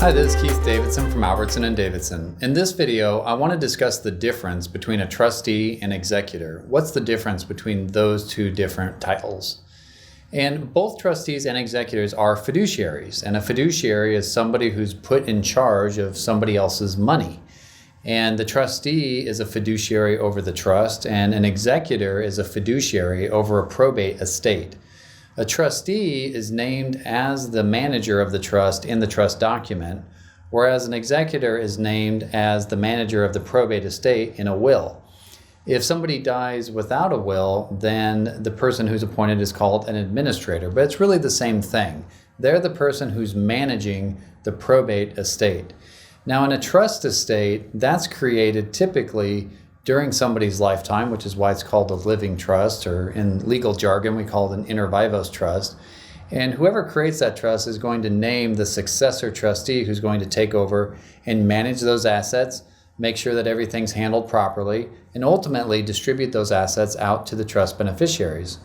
Hi, this is Keith Davidson from Albertson & Davidson. In this video, I want to discuss the difference between a trustee and executor. What's the difference between those two different titles? And both trustees and executors are fiduciaries, and a fiduciary is somebody who's put in charge of somebody else's money. And the trustee is a fiduciary over the trust, and an executor is a fiduciary over a probate estate. A trustee is named as the manager of the trust in the trust document, whereas an executor is named as the manager of the probate estate in a will. If somebody dies without a will, then the person who's appointed is called an administrator, but it's really the same thing. They're the person who's managing the probate estate. Now, in a trust estate, that's created typically during somebody's lifetime, which is why it's called a living trust, or in legal jargon, we call it an inter vivos trust. And whoever creates that trust is going to name the successor trustee who's going to take over and manage those assets, make sure that everything's handled properly, and ultimately distribute those assets out to the trust beneficiaries.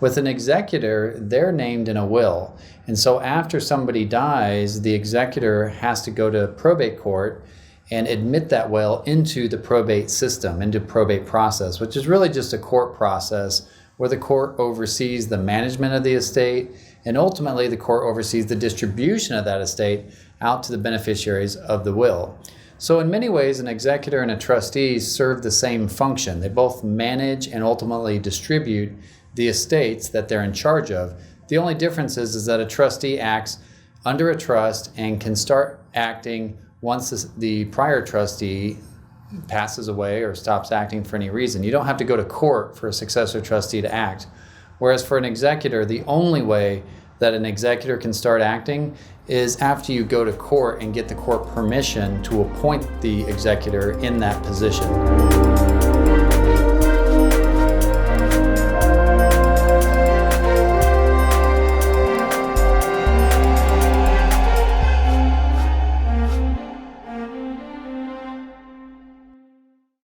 With an executor, they're named in a will. And so after somebody dies, the executor has to go to probate court and admit that will into the probate system, into probate process, which is really just a court process where the court oversees the management of the estate, and ultimately the court oversees the distribution of that estate out to the beneficiaries of the will. So in many ways, an executor and a trustee serve the same function. They both manage and ultimately distribute the estates that they're in charge of. The only difference is that a trustee acts under a trust and can start acting once the prior trustee passes away or stops acting for any reason. You don't have to go to court for a successor trustee to act. Whereas for an executor, the only way that an executor can start acting is after you go to court and get the court permission to appoint the executor in that position.